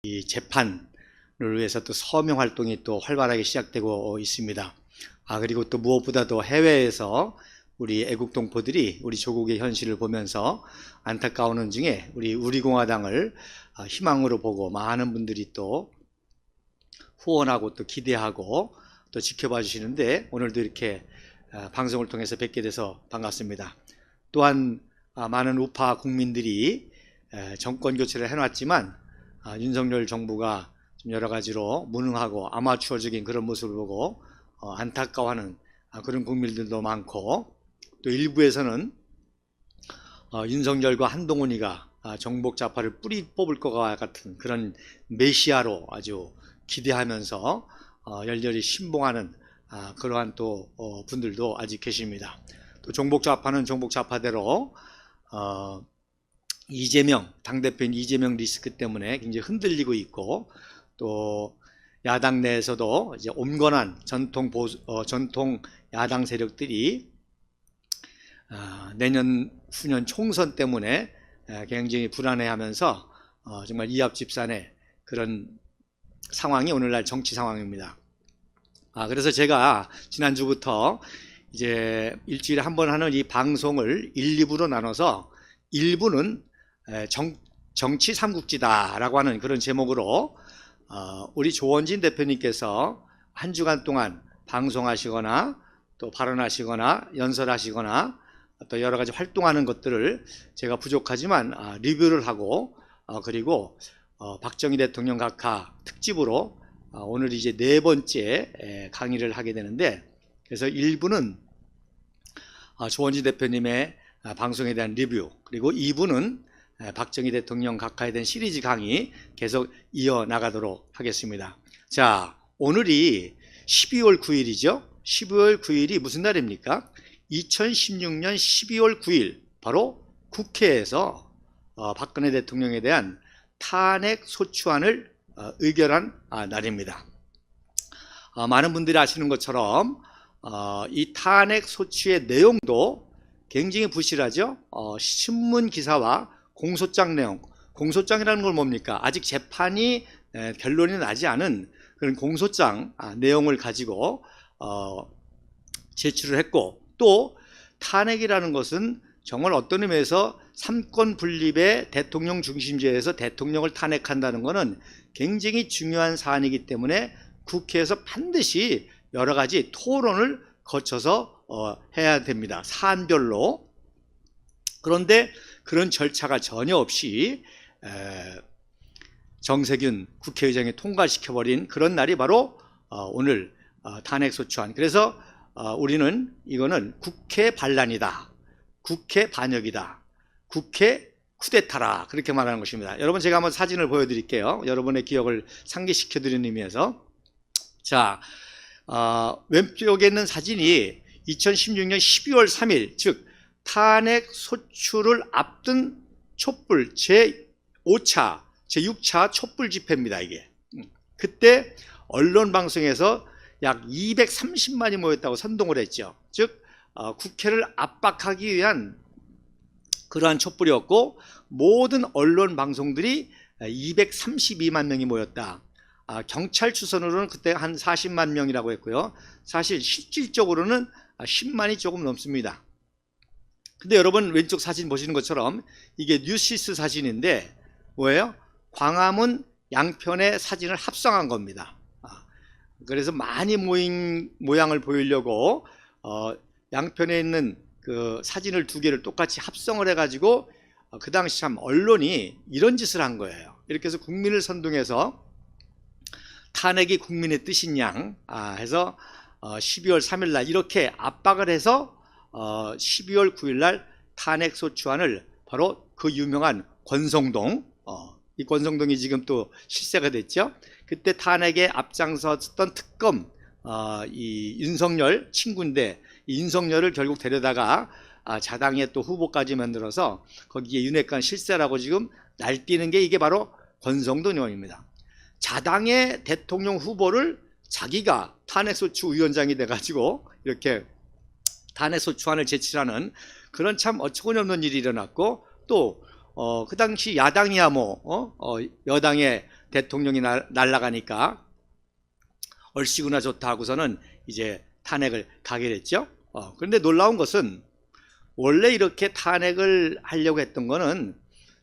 이 재판을 위해서 또 서명 활동이 또 활발하게 시작되고 있습니다. 그리고 또 무엇보다도 해외에서 우리 애국 동포들이 우리 조국의 현실을 보면서 안타까워하는 중에 우리 공화당을 희망으로 보고 많은 분들이 또 후원하고 또 기대하고 또 지켜봐 주시는데, 오늘도 이렇게 방송을 통해서 뵙게 돼서 반갑습니다. 또한 많은 우파 국민들이 정권 교체를 해놨지만 윤석열 정부가 좀 여러 가지로 무능하고 아마추어적인 그런 모습을 보고 안타까워하는 그런 국민들도 많고, 또 일부에서는 윤석열과 한동훈이가 정복 좌파를 뿌리 뽑을 것과 같은 그런 메시아로 아주 기대하면서 열렬히 신봉하는 그러한 또 분들도 아직 계십니다. 또 정복 좌파는 정복 좌파대로 이재명 당대표인 이재명 리스크 때문에 굉장히 흔들리고 있고, 또 야당 내에서도 이제 온건한 전통 야당 세력들이 내년 후년 총선 때문에 굉장히 불안해하면서 정말 이합집산의 그런 상황이 오늘날 정치 상황입니다. 그래서 제가 지난주부터 이제 일주일에 한 번 하는 이 방송을 1, 2부로 나눠서 1부는 정치 삼국지다라고 하는 그런 제목으로 우리 조원진 대표님께서 한 주간 동안 방송하시거나 또 발언하시거나 연설하시거나 또 여러 가지 활동하는 것들을 제가 부족하지만 리뷰를 하고, 그리고 박정희 대통령 각하 특집으로 오늘 이제 4번째 강의를 하게 되는데, 그래서 1부는 조원진 대표님의 방송에 대한 리뷰, 그리고 2부는 박정희 대통령 각하에 대한 시리즈 강의 계속 이어나가도록 하겠습니다. 자, 오늘이 12월 9일이죠. 12월 9일이 무슨 날입니까? 2016년 12월 9일 바로 국회에서 박근혜 대통령에 대한 탄핵 소추안을 의결한 날입니다. 많은 분들이 아시는 것처럼 이 탄핵 소추의 내용도 굉장히 부실하죠. 신문 기사와 공소장 내용, 공소장이라는 걸 뭡니까? 아직 재판이 결론이 나지 않은 그런 공소장 내용을 가지고 제출을 했고, 또 탄핵이라는 것은 정말 어떤 의미에서 삼권 분립의 대통령 중심제에서 대통령을 탄핵한다는 것은 굉장히 중요한 사안이기 때문에 국회에서 반드시 여러 가지 토론을 거쳐서 해야 됩니다. 사안별로. 그런데 그런 절차가 전혀 없이 정세균 국회의장이 통과시켜버린 그런 날이 바로 오늘 탄핵소추안. 그래서 우리는 이거는 국회 반란이다, 국회 반역이다, 국회 쿠데타라, 그렇게 말하는 것입니다. 여러분, 제가 한번 사진을 보여드릴게요. 여러분의 기억을 상기시켜 드리는 의미에서. 자, 왼쪽에 있는 사진이 2016년 12월 3일 즉 탄핵 소추를 앞둔 촛불 제5차 제6차 촛불 집회입니다. 이게 그때 언론 방송에서 약 230만이 모였다고 선동을 했죠. 즉 국회를 압박하기 위한 그러한 촛불이었고, 모든 언론 방송들이 232만 명이 모였다. 경찰 추산으로는 그때 한 40만 명이라고 했고요. 사실 실질적으로는 10만이 조금 넘습니다. 근데 여러분, 왼쪽 사진 보시는 것처럼 이게 뉴시스 사진인데 뭐예요? 광화문 양편의 사진을 합성한 겁니다. 그래서 많이 모인 모양을 보이려고 양편에 있는 그 사진을 2개를 똑같이 합성을 해가지고 그 당시 참 언론이 이런 짓을 한 거예요. 이렇게 해서 국민을 선동해서 탄핵이 국민의 뜻인 양 해서 12월 3일 날 이렇게 압박을 해서 12월 9일 날 탄핵 소추안을 바로 그 유명한 권성동, 이 권성동이 지금 또 실세가 됐죠. 그때 탄핵에 앞장섰던 특검 이 윤석열 친구인데, 이 윤석열을 결국 데려다가 자당의 또 후보까지 만들어서 거기에 윤핵관 실세라고 지금 날뛰는 게 이게 바로 권성동 의원입니다. 자당의 대통령 후보를 자기가 탄핵소추 위원장이 돼가지고 이렇게 탄핵소추안을 제출하는 그런 참 어처구니없는 일이 일어났고, 또 그 당시 야당이야 뭐 여당의 대통령이 날아가니까 얼씨구나 좋다 하고서는 이제 탄핵을 가결했죠. 그런데 놀라운 것은 원래 이렇게 탄핵을 하려고 했던 거는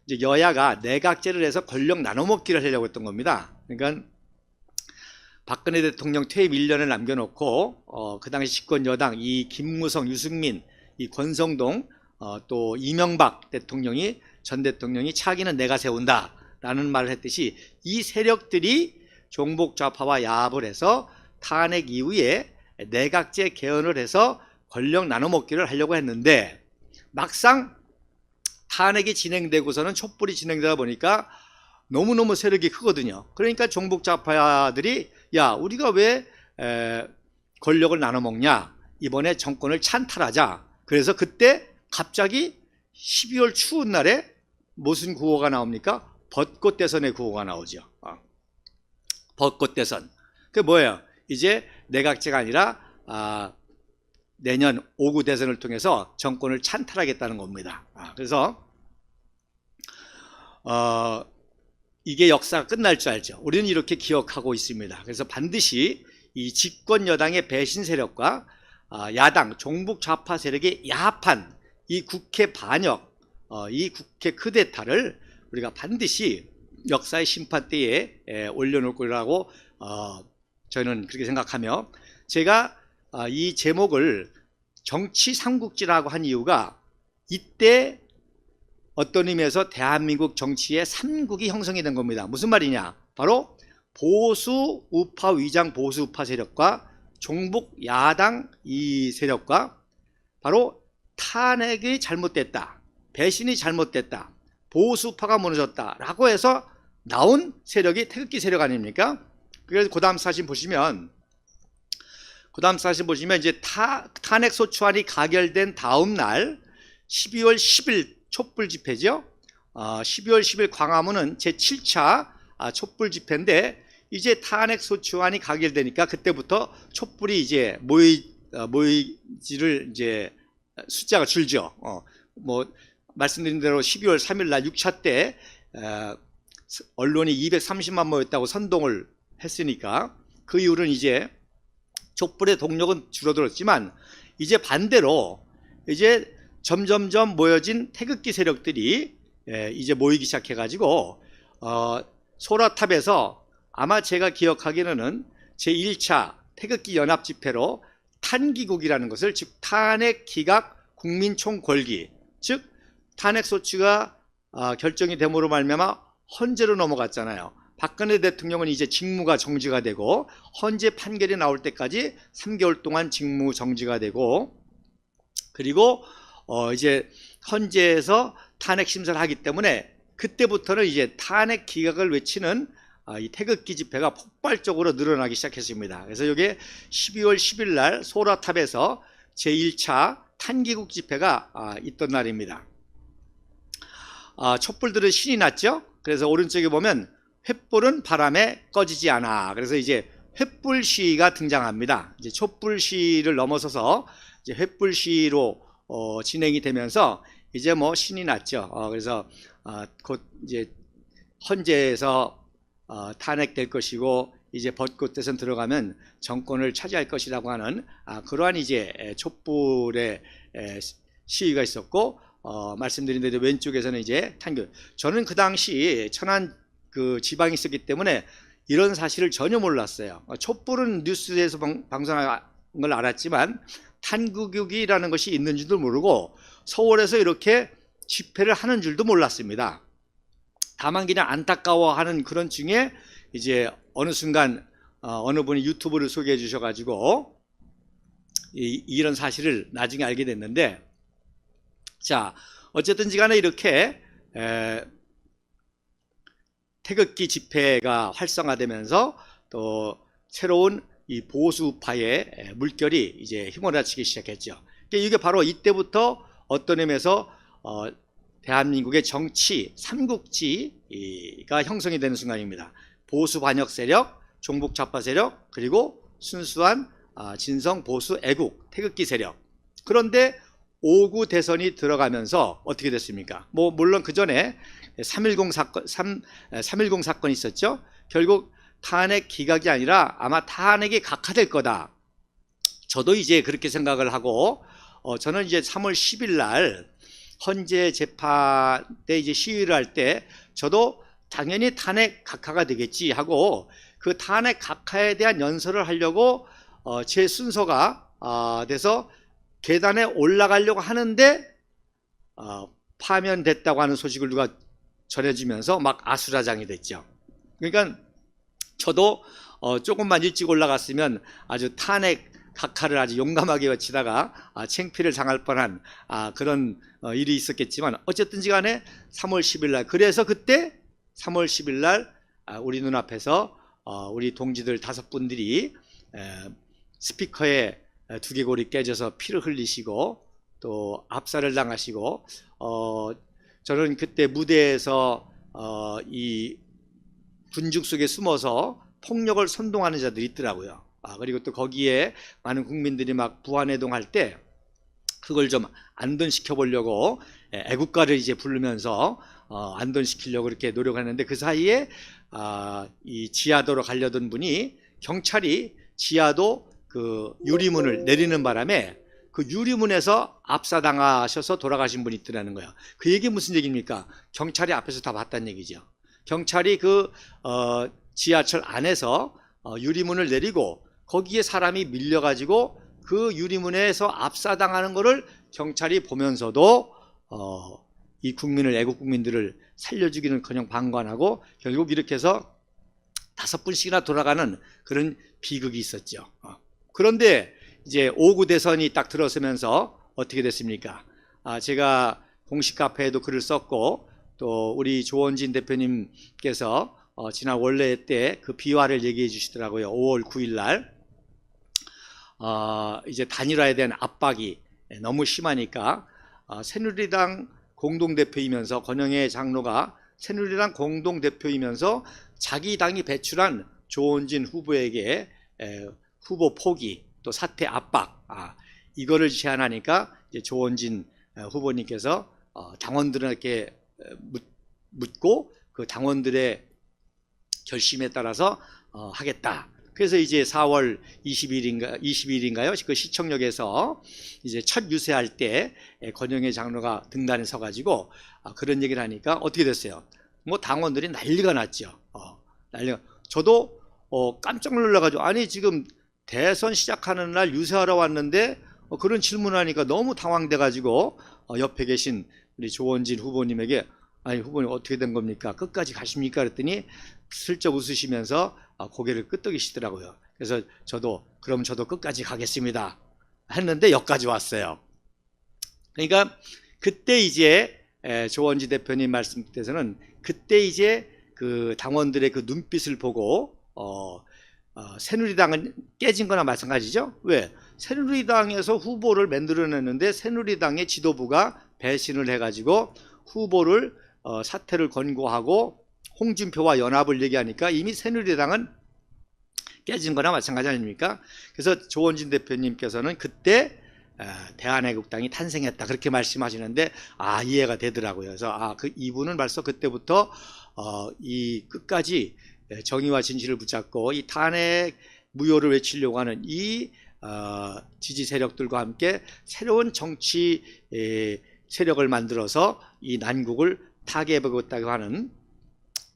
이제 여야가 내각제를 해서 권력 나눠먹기를 하려고 했던 겁니다. 그러니까 박근혜 대통령 퇴임 1년을 남겨놓고 그 당시 집권 여당 이 김무성, 유승민, 이 권성동 또 이명박 대통령이 전 대통령이 차기는 내가 세운다 라는 말을 했듯이 이 세력들이 종북 좌파와 야합을 해서 탄핵 이후에 내각제 개헌을 해서 권력 나눠먹기를 하려고 했는데 막상 탄핵이 진행되고서는 촛불이 진행되다 보니까 너무너무 세력이 크거든요. 그러니까 종북 좌파들이 야 우리가 왜 권력을 나눠먹냐, 이번에 정권을 찬탈하자. 그래서 그때 갑자기 12월 추운 날에 무슨 구호가 나옵니까? 벚꽃 대선의 구호가 나오죠. 벚꽃 대선. 그게 뭐예요? 이제 내각제가 아니라 내년 5구 대선을 통해서 정권을 찬탈하겠다는 겁니다. 그래서 이게 역사가 끝날 줄 알죠. 우리는 이렇게 기억하고 있습니다. 그래서 반드시 이 집권 여당의 배신 세력과 야당 종북 좌파 세력의 야합한 이 국회 반역, 이 국회 쿠데타를 우리가 반드시 역사의 심판대에 올려놓을 거라고 저는 그렇게 생각하며, 제가 이 제목을 정치 삼국지라고 한 이유가 이때 어떤 의미에서 대한민국 정치의 삼국이 형성이 된 겁니다. 무슨 말이냐? 바로 보수 우파 위장 보수 우파 세력과 종북 야당 이 세력과 바로 탄핵이 잘못됐다, 배신이 잘못됐다, 보수파가 무너졌다 라고 해서 나온 세력이 태극기 세력 아닙니까? 그래서 그 다음 사진 보시면 이제 탄핵 소추안이 가결된 다음 날 12월 10일 촛불 집회죠. 12월 10일 광화문은 제7차 촛불 집회인데 이제 탄핵 소추안이 가결되니까 그때부터 촛불이 이제 모이지를 이제 숫자가 줄죠. 뭐 말씀드린 대로 12월 3일 날 6차 때 언론이 230만 모였다고 선동을 했으니까 그 이후로는 이제 촛불의 동력은 줄어들었지만 이제 반대로 이제 점점점 모여진 태극기 세력들이 이제 모이기 시작해 가지고 소라탑에서 아마 제가 기억하기로는 제1차 태극기 연합 집회로 탄기국이라는 것을, 즉 탄핵 기각 국민총 걸기, 즉 탄핵 소추가 결정이 됨으로 말미암아 헌재로 넘어갔잖아요. 박근혜 대통령은 이제 직무가 정지가 되고 헌재 판결이 나올 때까지 3개월 동안 직무 정지가 되고, 그리고 이제 헌재에서 탄핵 심사를 하기 때문에 그때부터는 이제 탄핵 기각을 외치는 이 태극기 집회가 폭발적으로 늘어나기 시작했습니다. 그래서 이게 12월 10일 날 소라탑에서 제1차 탄기국 집회가 있던 날입니다. 촛불들은 신이 났죠. 그래서 오른쪽에 보면 횃불은 바람에 꺼지지 않아. 그래서 이제 횃불 시위가 등장합니다. 이제 촛불 시위를 넘어서서 이제 횃불 시위로 진행이 되면서 이제 뭐 신이 났죠. 그래서 곧 이제 헌재에서 탄핵될 것이고 이제 벚꽃 대선 들어가면 정권을 차지할 것이라고 하는 그러한 이제 촛불의 시위가 있었고, 말씀드린 대로 왼쪽에서는 이제 탄교. 저는 그 당시 천안 그 지방에 있었기 때문에 이런 사실을 전혀 몰랐어요. 촛불은 뉴스에서 방송한 걸 알았지만 탄국이라는 것이 있는 줄도 모르고 서울에서 이렇게 집회를 하는 줄도 몰랐습니다. 다만 그냥 안타까워하는 그런 중에 이제 어느 순간 어느 분이 유튜브를 소개해 주셔가지고 이런 사실을 나중에 알게 됐는데, 자 어쨌든지 간에 이렇게 태극기 집회가 활성화되면서 또 새로운 이 보수파의 물결이 이제 휘몰아치기 시작했죠. 이게 바로 이때부터 어떤 의미에서 대한민국의 정치 삼국지가 형성이 되는 순간입니다. 보수 반역 세력, 종북 좌파 세력, 그리고 순수한 진성 보수 애국 태극기 세력. 그런데 5구 대선이 들어가면서 어떻게 됐습니까? 뭐 물론 그 전에 3.10 사건, 3.10 사건이 있었죠. 결국 탄핵 기각이 아니라 아마 탄핵이 각하될 거다. 저도 이제 그렇게 생각을 하고, 저는 이제 3월 10일 날 헌재 재판 때 이제 시위를 할 때 저도 당연히 탄핵 각하가 되겠지 하고 그 탄핵 각하에 대한 연설을 하려고 제 순서가 돼서 계단에 올라가려고 하는데 파면됐다고 하는 소식을 누가 전해주면서 막 아수라장이 됐죠. 그러니까 저도 조금만 일찍 올라갔으면 아주 탄핵 각하를 아주 용감하게 외치다가 창피를 당할 뻔한 그런 일이 있었겠지만 어쨌든지 간에 3월 10일 날 그래서 그때 3월 10일 날 우리 눈앞에서 우리 동지들 5분들이 스피커에 두개골이 깨져서 피를 흘리시고 또 압살을 당하시고 저는 그때 무대에서 이 군중 속에 숨어서 폭력을 선동하는 자들이 있더라고요. 그리고 또 거기에 많은 국민들이 막 부안해동할 때 그걸 좀 안돈시켜 보려고 애국가를 이제 부르면서 안돈시키려고 이렇게 노력하는데 그 사이에 이 지하도로 가려던 분이 경찰이 지하도 그 유리문을 내리는 바람에 그 유리문에서 압사당하셔서 돌아가신 분이 있더라는 거예요. 그 얘기 무슨 얘기입니까? 경찰이 앞에서 다 봤다는 얘기죠. 경찰이 그 지하철 안에서 유리문을 내리고 거기에 사람이 밀려가지고 그 유리문에서 압사당하는 것을 경찰이 보면서도 이 국민을 애국 국민들을 살려주기는커녕 방관하고 결국 이렇게 해서 5분씩이나 돌아가는 그런 비극이 있었죠. 그런데 이제 5구 대선이 딱 들어서면서 어떻게 됐습니까? 제가 공식 카페에도 글을 썼고 또 우리 조원진 대표님께서 지난 원래 때 그 비화를 얘기해 주시더라고요. 5월 9일 날 이제 단일화에 대한 압박이 너무 심하니까 새누리당 공동대표이면서 권영애 장로가 새누리당 공동대표이면서 자기 당이 배출한 조원진 후보에게 후보 포기 또 사퇴 압박 이거를 제안하니까 이제 조원진 후보님께서 당원들에게 묻고 그 당원들의 결심에 따라서 하겠다. 그래서 이제 4월 20일인가요? 그 시청역에서 이제 첫 유세할 때 권영애 장로가 등단에 서가지고 그런 얘기를 하니까 어떻게 됐어요? 뭐 당원들이 난리가 났죠. 저도 깜짝 놀라가지고 아니 지금 대선 시작하는 날 유세하러 왔는데 그런 질문하니까 너무 당황돼가지고 옆에 계신 우리 조원진 후보님에게 아니 후보님 어떻게 된 겁니까? 끝까지 가십니까? 그랬더니 슬쩍 웃으시면서 고개를 끄덕이시더라고요. 그래서 그럼 저도 끝까지 가겠습니다 했는데 여기까지 왔어요. 그러니까 그때 이제 조원진 대표님 말씀께서는 그때 이제 그 당원들의 그 눈빛을 보고 새누리당은 깨진 거나 마찬가지죠. 왜? 새누리당에서 후보를 만들어냈는데 새누리당의 지도부가 배신을 해가지고 후보를 사퇴를 권고하고 홍준표와 연합을 얘기하니까 이미 새누리당은 깨진 거나 마찬가지 아닙니까? 그래서 조원진 대표님께서는 그때 대한애국당이 탄생했다 그렇게 말씀하시는데 이해가 되더라고요. 그래서 이분은 벌써 그때부터 이 끝까지 정의와 진실을 붙잡고 이 탄핵 무효를 외치려고 하는 이 지지 세력들과 함께 새로운 정치 세력을 만들어서 이 난국을 타개해보겠다고 하는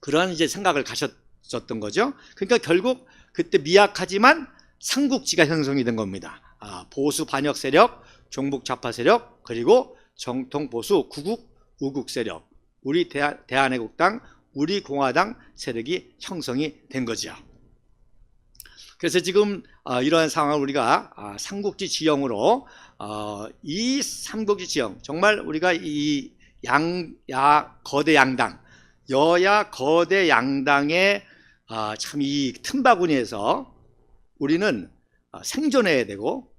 그러한 이제 생각을 가졌었던 거죠. 그러니까 결국 그때 미약하지만 삼국지가 형성이 된 겁니다. 보수 반역 세력, 종북 좌파 세력, 그리고 정통 보수 구국 우국 세력, 우리 대한애국당, 우리 공화당 세력이 형성이 된 거죠. 그래서 지금 이러한 상황을 우리가 삼국지 지형으로 이 삼국지 지형 정말 우리가 이 양야 거대 양당 여야 거대 양당의 참 이 틈바구니에서 우리는 생존해야 되고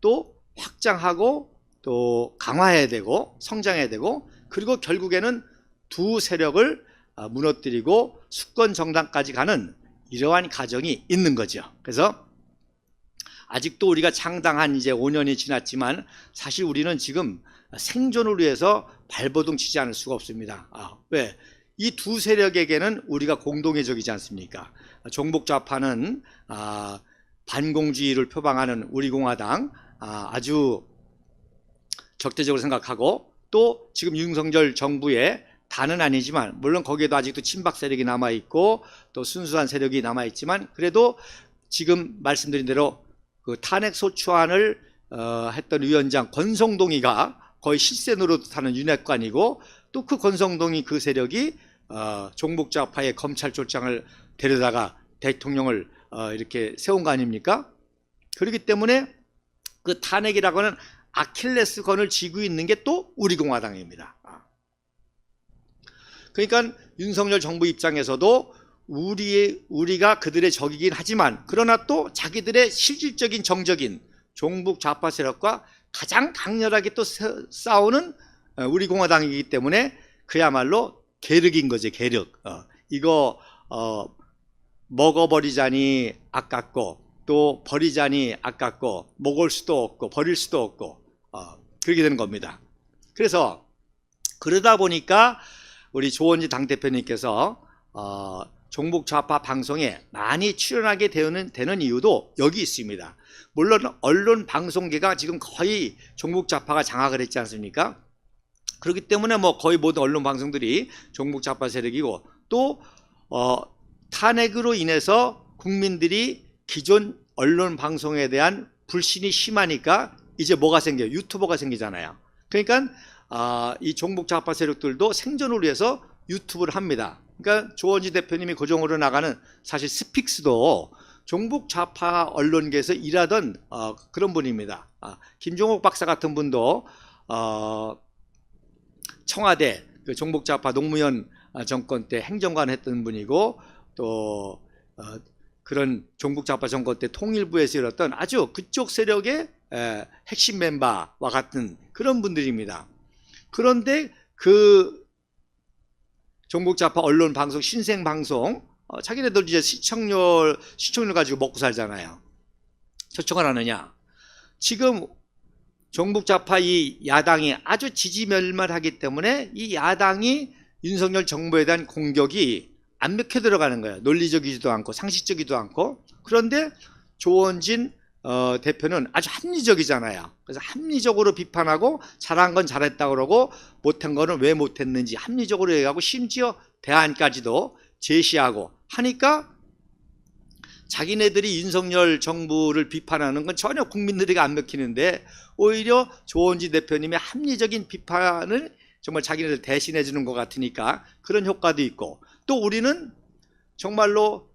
또 확장하고 또 강화해야 되고 성장해야 되고 그리고 결국에는 두 세력을 무너뜨리고 수권 정당까지 가는 이러한 과정이 있는 거죠. 그래서 아직도 우리가 창당한 이제 5년이 지났지만 사실 우리는 지금 생존을 위해서 발버둥 치지 않을 수가 없습니다. 왜? 이 두 세력에게는 우리가 공동의 적이지 않습니까? 종북좌파는 반공주의를 표방하는 우리공화당 아주 적대적으로 생각하고, 또 지금 윤석열 정부의 다는 아니지만 물론 거기에도 아직도 친박 세력이 남아있고 또 순수한 세력이 남아있지만, 그래도 지금 말씀드린 대로 그 탄핵 소추안을 했던 위원장 권성동이가 거의 실세노로 타는 윤핵관이고, 또 그 권성동이 그 세력이 종북좌파의 검찰총장을 데려다가 대통령을 이렇게 세운 거 아닙니까? 그렇기 때문에 그 탄핵이라고 하는 아킬레스건을 쥐고 있는 게 또 우리공화당입니다. 그러니까 윤석열 정부 입장에서도 우리가 그들의 적이긴 하지만, 그러나 또 자기들의 실질적인 정적인 종북 좌파 세력과 가장 강렬하게 또 싸우는 우리공화당이기 때문에 그야말로 계륵인 거지, 계륵. 이거 먹어버리자니 아깝고, 또 버리자니 아깝고, 먹을 수도 없고 버릴 수도 없고 그렇게 되는 겁니다. 그래서 그러다 보니까 우리 조원진 당대표님께서 종북 좌파 방송에 많이 출연하게 되는 이유도 여기 있습니다. 물론 언론 방송계가 지금 거의 종북 좌파가 장악을 했지 않습니까? 그렇기 때문에 뭐 거의 모든 언론 방송들이 종북 좌파 세력이고, 또 탄핵으로 인해서 국민들이 기존 언론 방송에 대한 불신이 심하니까 이제 뭐가 생겨요? 유튜버가 생기잖아요. 그러니까 이 종북 좌파 세력들도 생존을 위해서 유튜브를 합니다. 그러니까 조원진 대표님이 고정으로 나가는 사실 스픽스도 종북 좌파 언론계에서 일하던 그런 분입니다. 김종옥 박사 같은 분도 청와대 그 종북 좌파 노무현 정권 때 행정관 했던 분이고, 또 그런 종북 좌파 정권 때 통일부에서 일었던 아주 그쪽 세력의 핵심 멤버와 같은 그런 분들입니다. 그런데 그 종북 좌파 언론 방송, 신생 방송, 자기네들 이제 시청률 가지고 먹고 살잖아요. 초청을 하느냐? 지금 종북 좌파 이 야당이 아주 지지멸렬하기 때문에 이 야당이 윤석열 정부에 대한 공격이 안 먹혀 들어가는 거예요. 논리적이지도 않고 상식적이지도 않고. 그런데 조원진 대표는 아주 합리적이잖아요. 그래서 합리적으로 비판하고 잘한 건 잘했다 그러고 못한 거는 왜 못했는지 합리적으로 얘기하고, 심지어 대안까지도 제시하고 하니까 자기네들이 윤석열 정부를 비판하는 건 전혀 국민들에게 안 먹히는데, 오히려 조원진 대표님의 합리적인 비판을 정말 자기네들 대신해 주는 것 같으니까 그런 효과도 있고, 또 우리는 정말로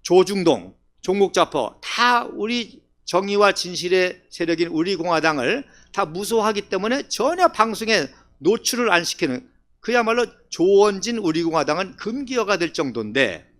조중동, 종북좌파 다 우리 정의와 진실의 세력인 우리공화당을 다 무소화하기 때문에 전혀 방송에 노출을 안 시키는, 그야말로 조원진 우리공화당은 금기어가 될 정도인데,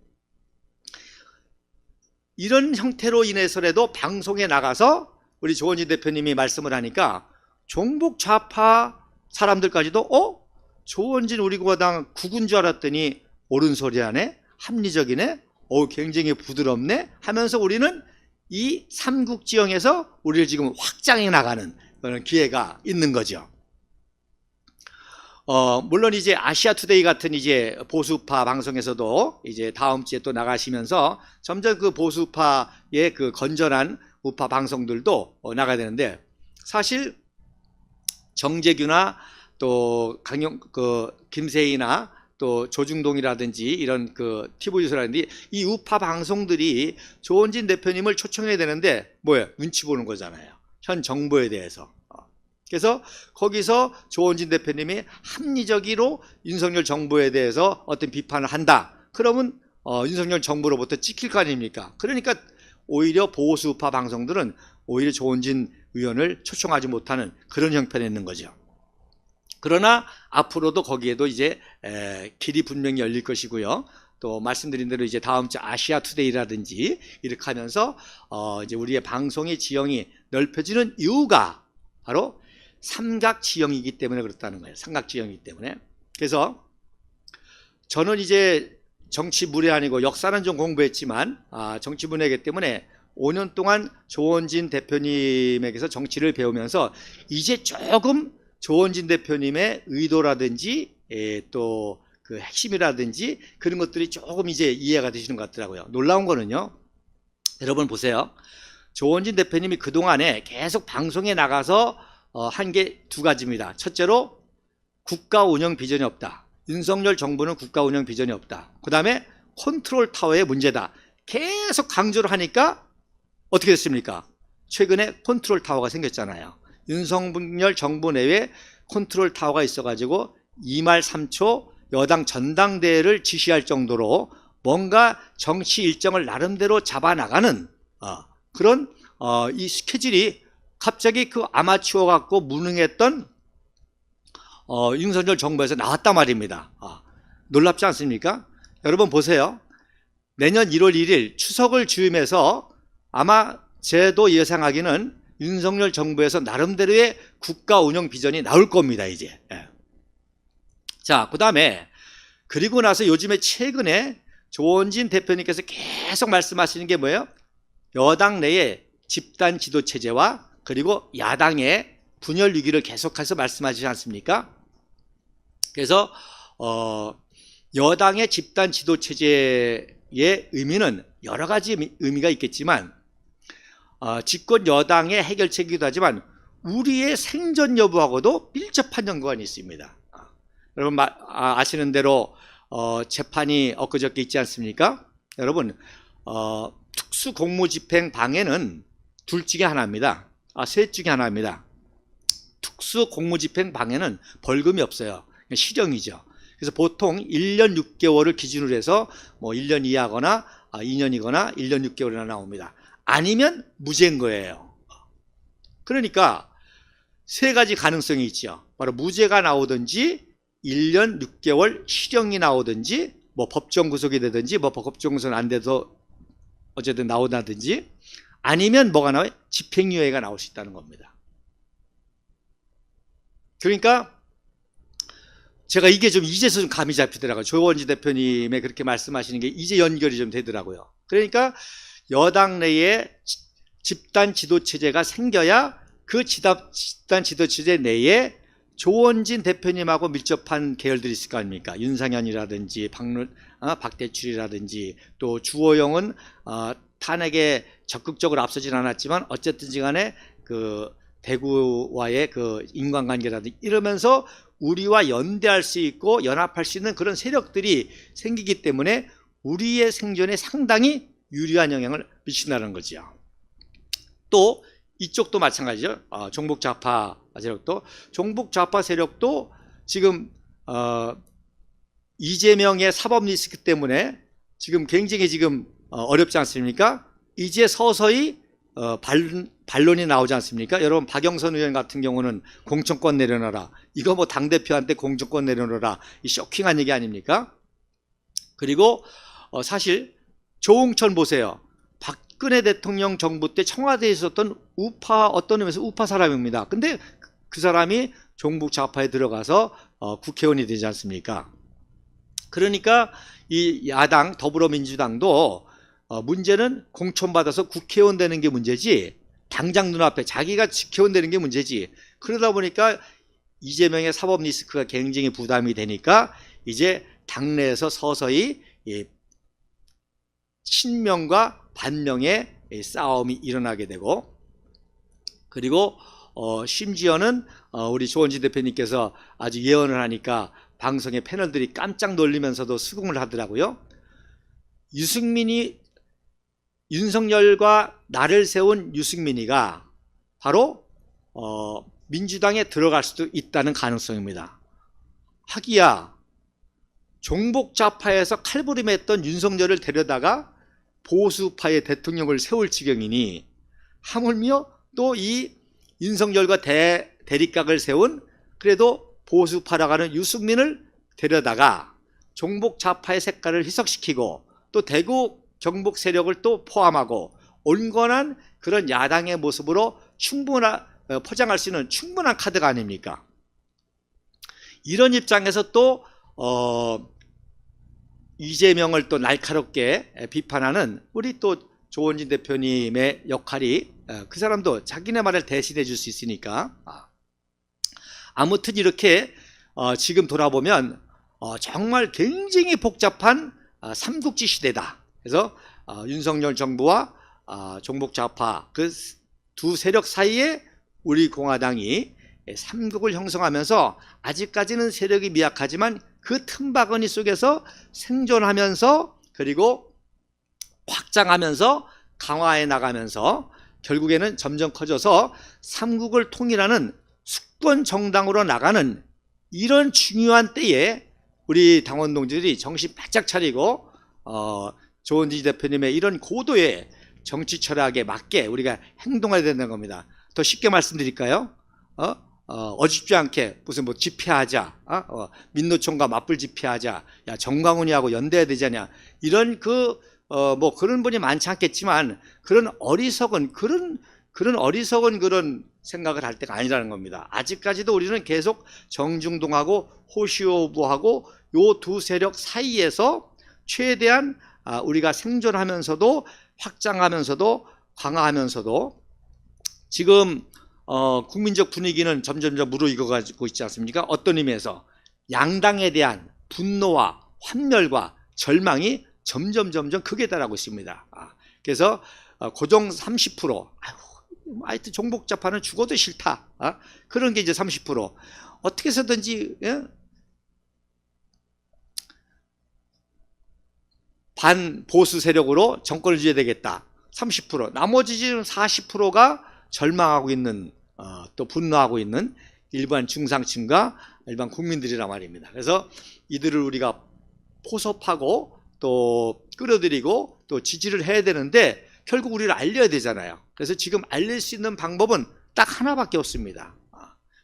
이런 형태로 인해서라도 방송에 나가서 우리 조원진 대표님이 말씀을 하니까 종북 좌파 사람들까지도 조원진 우리공화당 국은 줄 알았더니 옳은 소리 하네, 합리적이네, 굉장히 부드럽네 하면서 우리는 이 삼국 지형에서 우리를 지금 확장해 나가는 그런 기회가 있는 거죠. 물론 이제 아시아투데이 같은 이제 보수파 방송에서도 이제 다음 주에 또 나가시면서 점점 그 보수파의 그 건전한 우파 방송들도 나가야 되는데, 사실 정재규나 또 김세희나 또 조중동이라든지 이런 그 TV조선이라든지 이 우파 방송들이 조원진 대표님을 초청해야 되는데 뭐예요? 눈치 보는 거잖아요. 현 정부에 대해서. 그래서 거기서 조원진 대표님이 합리적으로 윤석열 정부에 대해서 어떤 비판을 한다. 그러면 윤석열 정부로부터 찍힐 거 아닙니까? 그러니까 오히려 보수우파 방송들은 오히려 조원진 의원을 초청하지 못하는 그런 형편에 있는 거죠. 그러나 앞으로도 거기에도 이제 길이 분명히 열릴 것이고요. 또 말씀드린 대로 이제 다음 주 아시아투데이라든지 이렇게 하면서 이제 우리의 방송의 지형이 넓혀지는 이유가 바로 삼각 지형이기 때문에 그렇다는 거예요. 삼각 지형이기 때문에. 그래서 저는 이제 정치 문외한이고 역사는 좀 공부했지만 정치 문외이기 때문에 5년 동안 조원진 대표님에게서 정치를 배우면서 이제 조금 조원진 대표님의 의도라든지 또 그 핵심이라든지 그런 것들이 조금 이제 이해가 되시는 것 같더라고요. 놀라운 거는요, 여러분 보세요. 조원진 대표님이 그동안에 계속 방송에 나가서 한 게 두 가지입니다. 첫째로 국가 운영 비전이 없다. 윤석열 정부는 국가 운영 비전이 없다. 그 다음에 컨트롤 타워의 문제다. 계속 강조를 하니까 어떻게 됐습니까? 최근에 컨트롤 타워가 생겼잖아요. 윤석열 정부 내에 컨트롤 타워가 있어가지고 2말 3초 여당 전당대회를 지시할 정도로 뭔가 정치 일정을 나름대로 잡아나가는 그런 이 스케줄이 갑자기 그 아마추어 같고 무능했던 윤석열 정부에서 나왔단 말입니다. 놀랍지 않습니까? 여러분 보세요. 내년 1월 1일 추석을 즈음해서 아마 제도 예상하기는 윤석열 정부에서 나름대로의 국가 운영 비전이 나올 겁니다, 이제. 자, 그 다음에 그리고 나서 요즘에 최근에 조원진 대표님께서 계속 말씀하시는 게 뭐예요? 여당 내의 집단 지도 체제와 그리고 야당의 분열 위기를 계속해서 말씀하시지 않습니까? 그래서 여당의 집단 지도 체제의 의미는 여러 가지 의미가 있겠지만 집권 여당의 해결책이기도 하지만 우리의 생존 여부하고도 밀접한 연관이 있습니다. 여러분 아시는 대로 재판이 엊그저께 있지 않습니까? 여러분 특수공무집행 방해는 둘 중에 하나입니다. 셋 중에 하나입니다. 특수공무집행 방해는 벌금이 없어요. 실형이죠. 그래서 보통 1년 6개월을 기준으로 해서 뭐 1년 이하거나 2년이거나 1년 6개월이나 나옵니다. 아니면 무죄인 거예요. 그러니까 세 가지 가능성이 있죠. 바로 무죄가 나오든지 1년 6개월 실형이 나오든지 뭐 법정 구속이 되든지 뭐 법정 구속은 안 돼서 어쨌든 나오다든지 아니면 뭐가 나와요? 집행유예가 나올 수 있다는 겁니다. 그러니까 제가 이게 좀 이제서 좀 감이 잡히더라고요. 조원진 대표님의 그렇게 말씀하시는 게 이제 연결이 좀 되더라고요. 그러니까 여당 내에 집단 지도체제가 생겨야 그 집단 지도체제 내에 조원진 대표님하고 밀접한 계열들이 있을 거 아닙니까? 윤상현이라든지 박대출이라든지 또 주호영은 탄핵에 적극적으로 앞서진 않았지만 어쨌든 간에 그 대구와의 그 인간관계라든지 이러면서 우리와 연대할 수 있고 연합할 수 있는 그런 세력들이 생기기 때문에 우리의 생존에 상당히 유리한 영향을 미친다는 거죠. 또 이쪽도 마찬가지죠. 종북좌파 세력도 지금 이재명의 사법 리스크 때문에 지금 굉장히 지금 어렵지 않습니까? 이제 서서히 반론이 나오지 않습니까? 여러분 박영선 의원 같은 경우는 공천권 내려놔라. 이거 뭐 당대표한테 공천권 내려놓으라. 이 쇼킹한 얘기 아닙니까? 그리고 사실 조홍천 보세요. 박근혜 대통령 정부 때 청와대에 있었던 어떤 의미에서 우파 사람입니다. 근데 그 사람이 종북 좌파에 들어가서 국회의원이 되지 않습니까? 그러니까 이 야당 더불어민주당도 문제는 공천받아서 국회의원 되는 게 문제지 당장 눈앞에 자기가 국회의원 되는 게 문제지. 그러다 보니까 이재명의 사법 리스크가 굉장히 부담이 되니까 이제 당내에서 서서히 친명과 반명의 싸움이 일어나게 되고 그리고 심지어는 우리 조원진 대표님께서 아주 예언을 하니까 방송의 패널들이 깜짝 놀리면서도 수긍을 하더라고요. 윤석열과 나를 세운 유승민이가 바로 민주당에 들어갈 수도 있다는 가능성입니다. 하기야 종북좌파에서 칼부림했던 윤석열을 데려다가 보수파의 대통령을 세울 지경이니 하물며 또 이 윤석열과 대립각을 세운 그래도 보수파라고 하는 유승민을 데려다가 종북좌파의 색깔을 희석시키고 또 대구 경북 세력을 또 포함하고 온건한 그런 야당의 모습으로 포장할 수 있는 충분한 카드가 아닙니까? 이런 입장에서 또 이재명을 또 날카롭게 비판하는 우리 또 조원진 대표님의 역할이 그 사람도 자기네 말을 대신해 줄 수 있으니까 아무튼 이렇게 지금 돌아보면 정말 굉장히 복잡한 삼국지 시대다. 그래서 윤석열 정부와 종북좌파 그 두 세력 사이에 우리 공화당이 삼국을 형성하면서 아직까지는 세력이 미약하지만 그 틈바구니 속에서 생존하면서 그리고 확장하면서 강화해 나가면서 결국에는 점점 커져서 삼국을 통일하는 수권 정당으로 나가는 이런 중요한 때에 우리 당원 동지들이 정신 바짝 차리고 조은지 대표님의 이런 고도의 정치 철학에 맞게 우리가 행동해야 된다는 겁니다. 더 쉽게 말씀드릴까요? 어줍지 않게 무슨 뭐 집회하자, 민노총과 맞불 집회하자, 야 정광훈이하고 연대해야 되잖냐, 이런 뭐 그런 분이 많지 않겠지만 그런 어리석은 그런 생각을 할 때가 아니라는 겁니다. 아직까지도 우리는 계속 정중동하고 호시오부하고 요 두 세력 사이에서 최대한 우리가 생존하면서도 확장하면서도 강화하면서도 지금 국민적 분위기는 점점점 무르익어가지고 있지 않습니까? 어떤 의미에서 양당에 대한 분노와 환멸과 절망이 점점 크게 달하고 있습니다. 그래서 고정 30%, 하여튼 종북좌파는 죽어도 싫다, 그런 게 이제 30%. 어떻게 해서든지 반보수 세력으로 정권을 쥐어야 되겠다, 30%. 나머지 지금 40%가 절망하고 있는, 또 분노하고 있는 일반 중상층과 일반 국민들이란 말입니다. 그래서 이들을 우리가 포섭하고 또 끌어들이고 또 지지를 해야 되는데 결국 우리를 알려야 되잖아요. 그래서 지금 알릴 수 있는 방법은 딱 하나밖에 없습니다.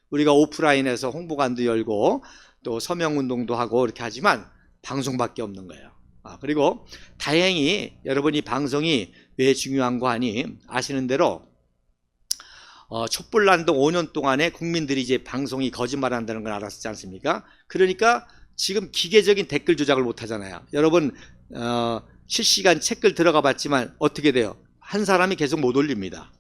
우리가 오프라인에서 홍보관도 열고 또 서명운동도 하고 이렇게 하지만 방송밖에 없는 거예요. 그리고 다행히 여러분 이 방송이 왜 중요한 거 아니 아시는 대로 촛불난동 5년 동안에 국민들이 이제 방송이 거짓말한다는 걸 알았지 않습니까? 그러니까 지금 기계적인 댓글 조작을 못 하잖아요. 여러분 실시간 댓글 들어가 봤지만 어떻게 돼요? 한 사람이 계속 못 올립니다.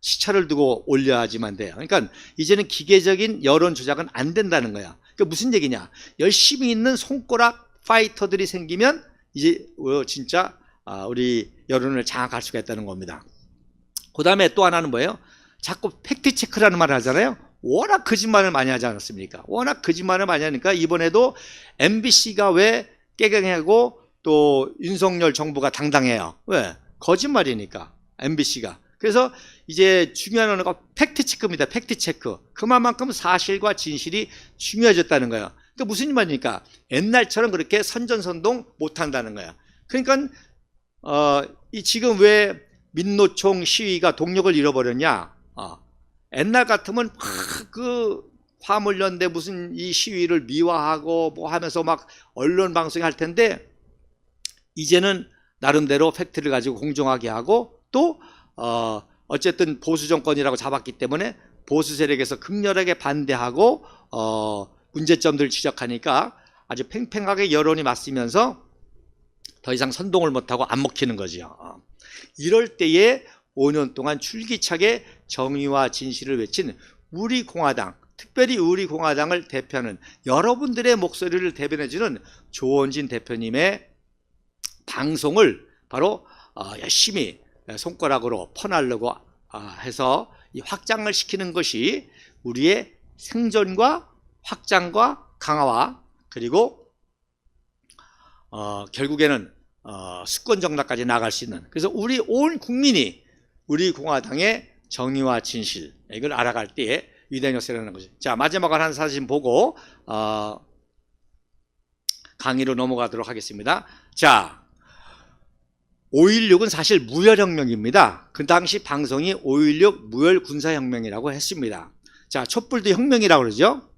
시차를 두고 올려야지만 돼요. 그러니까 이제는 기계적인 여론 조작은 안 된다는 거야. 그러니까 무슨 얘기냐? 열심히 있는 손가락 파이터들이 생기면 이제 진짜 우리 여론을 장악할 수가 있다는 겁니다. 그 다음에 또 하나는 뭐예요? 자꾸 팩트체크라는 말을 하잖아요. 워낙 거짓말을 많이 하지 않았습니까? 워낙 거짓말을 많이 하니까 이번에도 MBC가 왜 깨갱하고 또 윤석열 정부가 당당해요? 왜? 거짓말이니까 MBC가. 그래서 이제 중요한 건 팩트체크입니다. 팩트체크. 그만큼 사실과 진실이 중요해졌다는 거예요. 그러니까 무슨 말입니까? 옛날처럼 그렇게 선전선동 못한다는 거예요. 그러니까 지금 왜 민노총 시위가 동력을 잃어버렸냐? 옛날 같으면 그 화물연대 무슨 이 시위를 미화하고 뭐 하면서 막 언론 방송이 할 텐데 이제는 나름대로 팩트를 가지고 공정하게 하고 또 어쨌든 보수 정권이라고 잡았기 때문에 보수 세력에서 극렬하게 반대하고 문제점들을 지적하니까 아주 팽팽하게 여론이 맞으면서 더 이상 선동을 못하고 안 먹히는 거죠. 이럴 때에 5년 동안 줄기차게 정의와 진실을 외친 우리 공화당, 특별히 우리 공화당을 대표하는 여러분들의 목소리를 대변해주는 조원진 대표님의 방송을 바로 열심히 손가락으로 퍼나르고 해서 이 확장을 시키는 것이 우리의 생존과 확장과 강화와 그리고 결국에는 수권 정당까지 나갈 수 있는, 그래서 우리 온 국민이 우리 공화당의 정의와 진실 이걸 알아갈 때에 위대한 역사라는 거죠. 자, 마지막으로 한 사진 보고 강의로 넘어가도록 하겠습니다. 자, 5.16은 사실 무혈혁명입니다. 그 당시 방송이 5.16 무혈군사혁명이라고 했습니다. 자, 촛불도 혁명이라고 그러죠.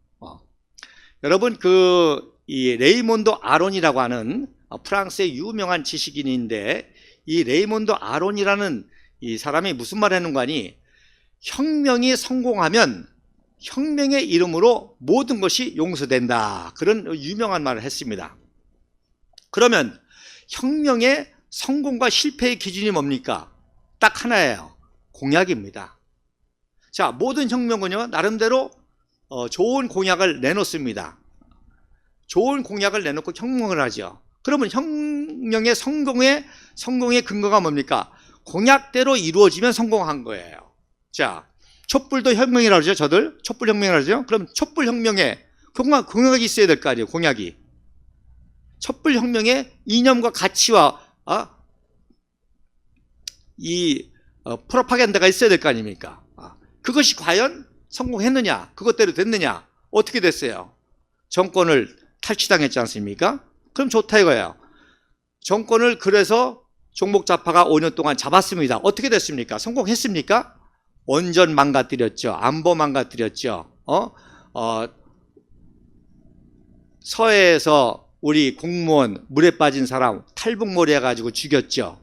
여러분 이 레이몬드 아론이라고 하는 프랑스의 유명한 지식인인데 이 레이몬드 아론이라는 이 사람이 무슨 말 하는 거 아니? 혁명이 성공하면 혁명의 이름으로 모든 것이 용서된다. 그런 유명한 말을 했습니다. 그러면 혁명의 성공과 실패의 기준이 뭡니까? 딱 하나예요. 공약입니다. 자, 모든 혁명은요 나름대로 좋은 공약을 내놓습니다. 좋은 공약을 내놓고 혁명을 하죠. 그러면 혁명의 성공의 근거가 뭡니까? 공약대로 이루어지면 성공한 거예요. 자, 촛불도 혁명이라고 그러죠. 저들 촛불 혁명이라고 그러죠. 그럼 촛불 혁명에 공약이 있어야 될 거 아니에요. 공약이. 촛불 혁명의 이념과 가치와 프로파간다가 있어야 될 거 아닙니까? 그것이 과연 성공했느냐? 그것대로 됐느냐? 어떻게 됐어요? 정권을 탈취당했지 않습니까? 그럼 좋다 이거예요. 정권을 그래서 종북좌파가 5년 동안 잡았습니다. 어떻게 됐습니까? 성공했습니까? 원전 망가뜨렸죠. 안보 망가뜨렸죠. 서해에서 우리 공무원 물에 빠진 사람 탈북몰이 해가지고 죽였죠.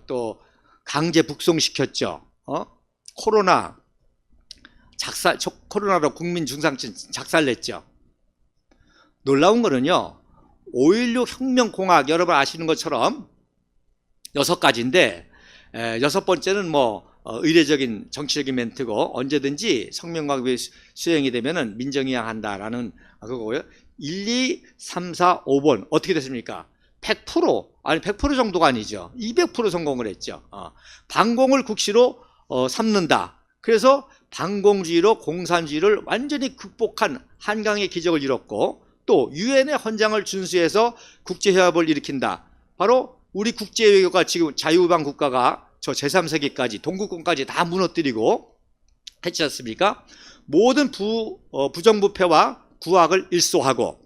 또 강제 북송시켰죠. 코로나로 국민 중상층 작살냈죠. 놀라운 거는요, 5.16 혁명공약 여러분 아시는 것처럼 6가지인데 6번째는 의례적인 정치적인 멘트고 언제든지 성명과급이 수행이 되면은 민정이양한다라는 그거고요. 1, 2, 3, 4, 5번 어떻게 됐습니까? 100% 아니 100% 정도가 아니죠. 200% 성공을 했죠. 반공을 국시로 삼는다. 그래서 반공주의로 공산주의를 완전히 극복한 한강의 기적을 이뤘고 또 유엔의 헌장을 준수해서 국제협약을 일으킨다. 바로 우리 국제외교가 지금 자유우방 국가가 저 제3세계까지 동구권까지 다 무너뜨리고 했지 않습니까? 모든 부정부패와 구악을 일소하고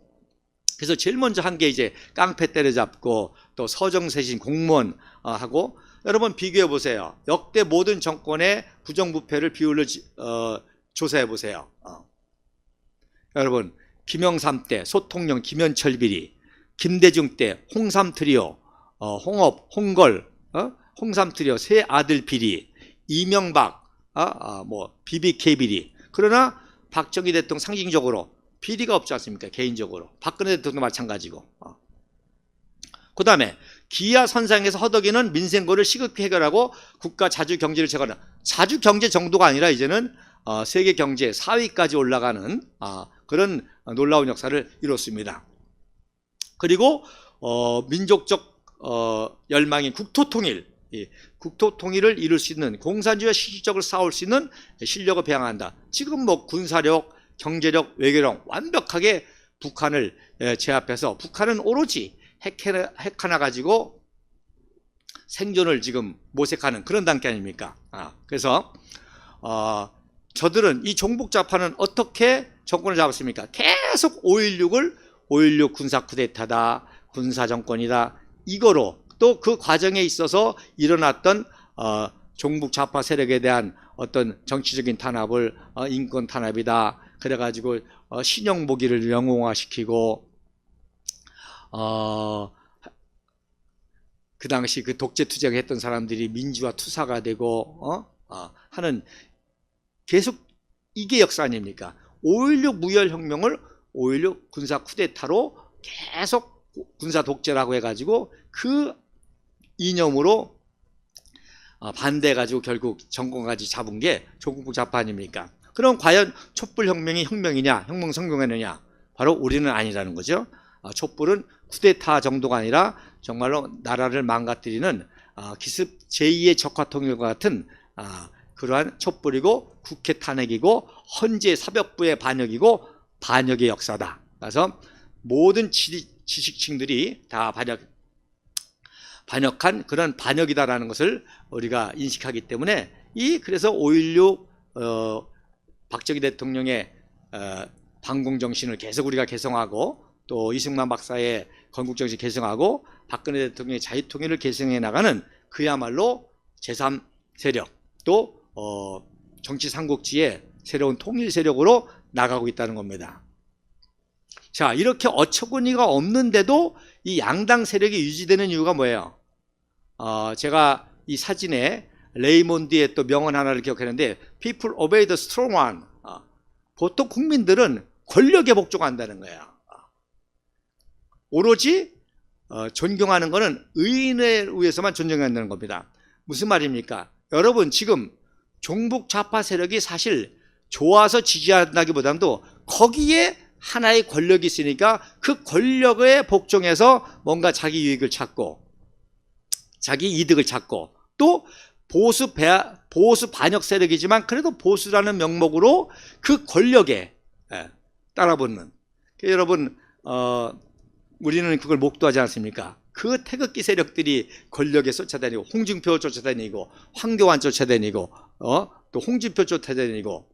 그래서 제일 먼저 한 게 이제 깡패 때려잡고 또 서정세신 공무원 하고 여러분 비교해 보세요. 역대 모든 정권의 부정부패를 비율을 조사해 보세요. 여러분 김영삼 때 소통령 김현철 비리, 김대중 때 홍삼 트리오, 홍업, 홍걸, 홍삼 트리오 세 아들 비리, 이명박, BBK 비리. 그러나 박정희 대통령 상징적으로 비리가 없지 않습니까? 개인적으로. 박근혜 대통령도 마찬가지고. 그 다음에 기아 선상에서 허덕이는 민생고를 시급히 해결하고 국가 자주 경제를 제거하는 자주 경제 정도가 아니라 이제는 세계 경제 4위까지 올라가는 그런 놀라운 역사를 이뤘습니다. 그리고 민족적 열망인 국토통일, 국토통일을 이룰 수 있는 공산주의와 실질적으로 싸울 수 있는 실력을 배양한다. 지금 군사력, 경제력, 외교력 완벽하게 북한을 제압해서 북한은 오로지 핵 하나 가지고 생존을 지금 모색하는 그런 단계 아닙니까? 그래서 저들은 이 종북좌파는 어떻게 정권을 잡았습니까? 계속 5.16 군사 쿠데타다, 군사 정권이다 이거로 또 그 과정에 있어서 일어났던 종북좌파 세력에 대한 어떤 정치적인 탄압을 인권 탄압이다. 그래가지고 신영보기를 영웅화시키고 그 당시 그 독재 투쟁했던 사람들이 민주화 투사가 되고 하는 계속 이게 역사 아닙니까? 5.16 무혈혁명을 5.16 군사 쿠데타로 계속 군사 독재라고 해가지고 그 이념으로 반대해가지고 결국 정권까지 잡은 게 종북좌파 아닙니까? 그럼 과연 촛불혁명이 혁명이냐, 혁명 성공했느냐? 바로 우리는 아니라는 거죠. 촛불은 쿠데타 정도가 아니라 정말로 나라를 망가뜨리는 기습 제2의 적화통일과 같은 그러한 촛불이고 국회 탄핵이고 헌재 사법부의 반역이고 반역의 역사다. 그래서 모든 지식층들이 다 반역한 그런 반역이다라는 것을 우리가 인식하기 때문에 그래서 5.16 박정희 대통령의 반공정신을 계속 우리가 개성하고 또 이승만 박사의 건국정신 개성하고 박근혜 대통령의 자유통일을 개성해 나가는 그야말로 제3세력 또 정치 삼국지의 새로운 통일 세력으로 나가고 있다는 겁니다. 자, 이렇게 어처구니가 없는데도 이 양당 세력이 유지되는 이유가 뭐예요? 제가 이 사진에 레이몬드의 또 명언 하나를 기억하는데 People obey the strong one. 보통 국민들은 권력에 복종한다는 거예요. 오로지 존경하는 것은 의인에 의해서만 존경한다는 겁니다. 무슨 말입니까? 여러분 지금 종북 좌파 세력이 사실 좋아서 지지한다기보다도 거기에 하나의 권력이 있으니까 그 권력에 복종해서 뭔가 자기 유익을 찾고 자기 이득을 찾고 또 보수 반역 세력이지만 그래도 보수라는 명목으로 그 권력에 따라붙는. 여러분 우리는 그걸 목도하지 않습니까? 그 태극기 세력들이 권력에 쫓아다니고 홍준표 쫓아다니고 황교안 쫓아다니고 또 홍준표 쫓아다니고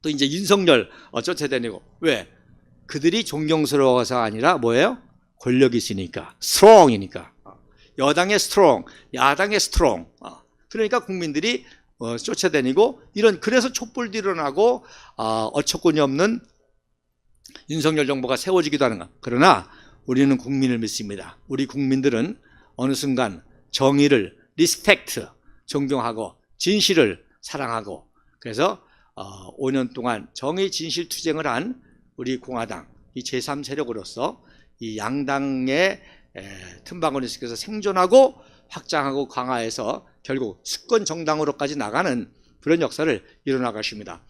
또 이제 윤석열 쫓아다니고. 왜? 그들이 존경스러워서가 아니라 뭐예요? 권력이 있으니까, 스트롱이니까. 여당의 스트롱, 야당의 스트롱. 그러니까 국민들이 쫓아다니고 그래서 촛불도 일어나고 어처구니 없는 윤석열 정부가 세워지기도 하는 것. 그러나 우리는 국민을 믿습니다. 우리 국민들은 어느 순간 정의를 리스펙트, 존경하고 진실을 사랑하고 그래서 5년 동안 정의 진실 투쟁을 한 우리 공화당 이 제3세력으로서 이 양당의 틈바구니 속에서 생존하고 확장하고 강화해서 결국 수권 정당으로까지 나가는 그런 역사를 이뤄나가십니다.